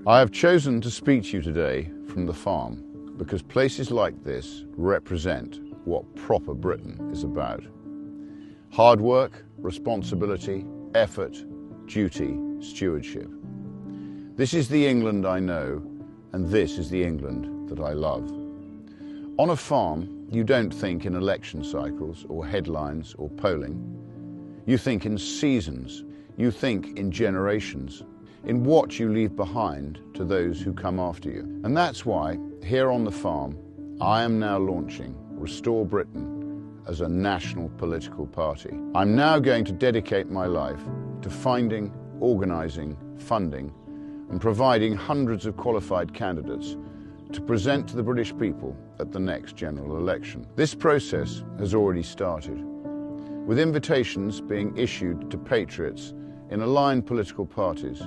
I have chosen to speak to you today from the farm because places like this represent what proper Britain is about. Hard work, responsibility, effort, duty, stewardship. This is the England I know, and this is the England that I love. On a farm, you don't think in election cycles or headlines or polling. You think in seasons. You think in generations, in what you leave behind to those who come after you. And that's why, here on the farm, I am now launching Restore Britain as a national political party. I'm now going to dedicate my life to finding, organising, funding, and providing hundreds of qualified candidates to present to the British people at the next general election. This process has already started, with invitations being issued to patriots in aligned political parties,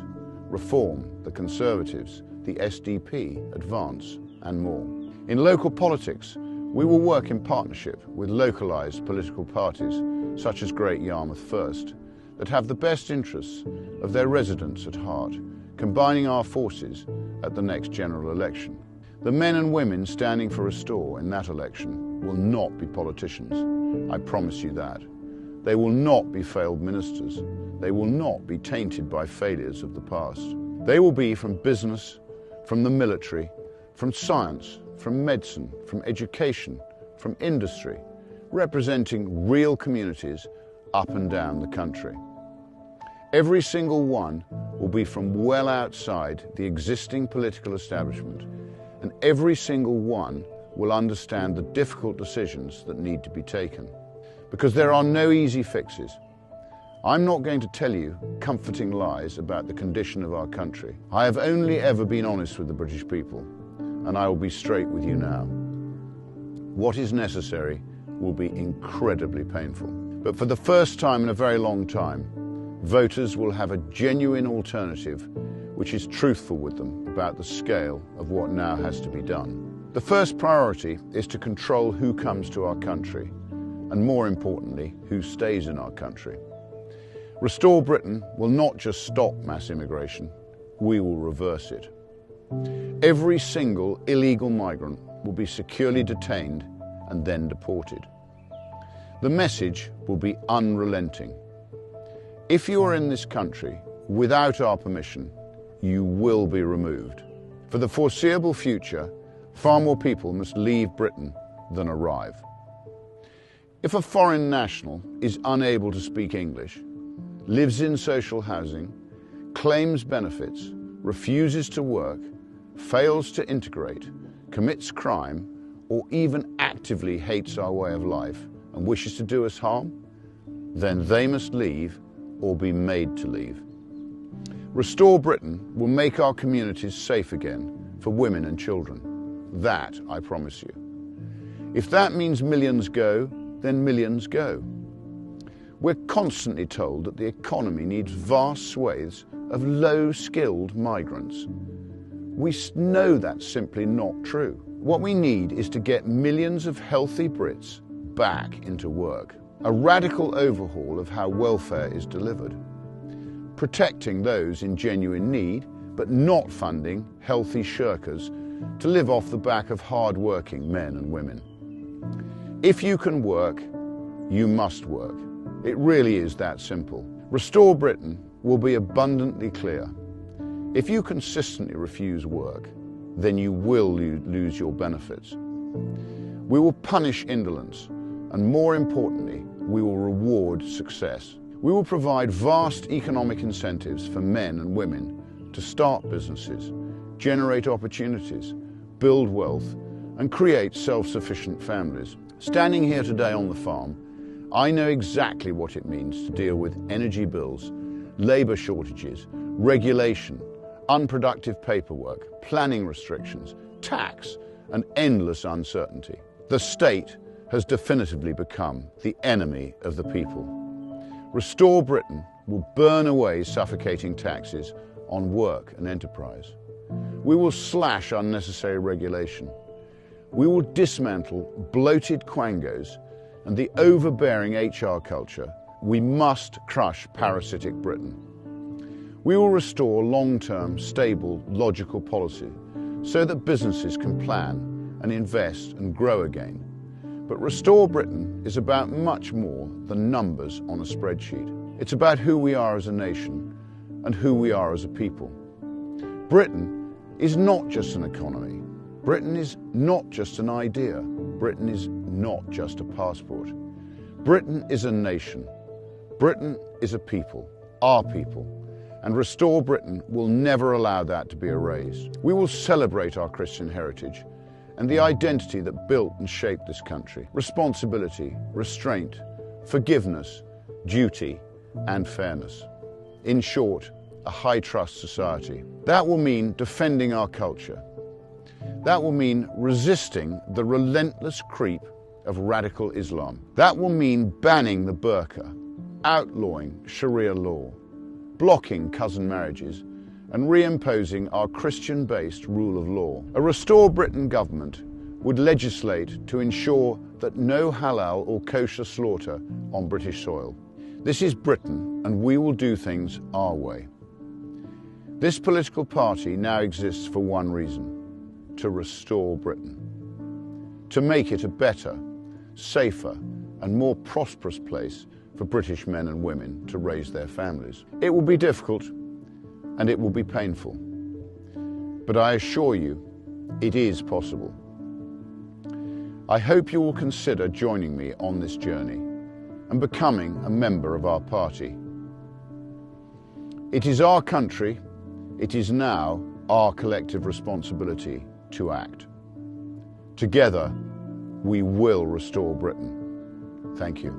Reform, the Conservatives, the SDP, Advance, and more. In local politics, we will work in partnership with localised political parties, such as Great Yarmouth First, that have the best interests of their residents at heart, combining our forces at the next general election. The men and women standing for Restore in that election will not be politicians, I promise you that. They will not be failed ministers. They will not be tainted by failures of the past. They will be from business, from the military, from science, from medicine, from education, from industry, representing real communities up and down the country. Every single one will be from well outside the existing political establishment, and every single one will understand the difficult decisions that need to be taken. Because there are no easy fixes. I'm not going to tell you comforting lies about the condition of our country. I have only ever been honest with the British people, and I will be straight with you now. What is necessary will be incredibly painful. But for the first time in a very long time, voters will have a genuine alternative which is truthful with them about the scale of what now has to be done. The first priority is to control who comes to our country, and more importantly, who stays in our country. Restore Britain will not just stop mass immigration, we will reverse it. Every single illegal migrant will be securely detained and then deported. The message will be unrelenting. If you are in this country without our permission, you will be removed. For the foreseeable future, far more people must leave Britain than arrive. If a foreign national is unable to speak English, lives in social housing, claims benefits, refuses to work, fails to integrate, commits crime, or even actively hates our way of life and wishes to do us harm, then they must leave or be made to leave. Restore Britain will make our communities safe again for women and children. That I promise you. If that means millions go, then millions go. We're constantly told that the economy needs vast swathes of low-skilled migrants. We know that's simply not true. What we need is to get millions of healthy Brits back into work. A radical overhaul of how welfare is delivered. Protecting those in genuine need, but not funding healthy shirkers to live off the back of hard-working men and women. If you can work, you must work. It really is that simple. Restore Britain will be abundantly clear. If you consistently refuse work, then you will lose your benefits. We will punish indolence, and more importantly, we will reward success. We will provide vast economic incentives for men and women to start businesses, generate opportunities, build wealth, and create self-sufficient families. Standing here today on the farm, I know exactly what it means to deal with energy bills, labour shortages, regulation, unproductive paperwork, planning restrictions, tax, and endless uncertainty. The state has definitively become the enemy of the people. Restore Britain will burn away suffocating taxes on work and enterprise. We will slash unnecessary regulation. We will dismantle bloated quangos and the overbearing HR culture. We must crush parasitic Britain. We will restore long-term, stable, logical policy so that businesses can plan and invest and grow again. But Restore Britain is about much more than numbers on a spreadsheet. It's about who we are as a nation and who we are as a people. Britain is not just an economy. Britain is not just an idea. Britain is not just a passport. Britain is a nation. Britain is a people, our people. And Restore Britain will never allow that to be erased. We will celebrate our Christian heritage and the identity that built and shaped this country. Responsibility, restraint, forgiveness, duty, and fairness. In short, a high-trust society. That will mean defending our culture. That will mean resisting the relentless creep of radical Islam. That will mean banning the burqa, outlawing Sharia law, blocking cousin marriages, and reimposing our Christian-based rule of law. A Restore Britain government would legislate to ensure that no halal or kosher slaughter on British soil. This is Britain, and we will do things our way. This political party now exists for one reason: to restore Britain, to make it a better, safer, and more prosperous place for British men and women to raise their families. It will be difficult and it will be painful, but I assure you, it is possible. I hope you will consider joining me on this journey and becoming a member of our party. It is our country, it is now our collective responsibility to act. Together, we will restore Britain. Thank you.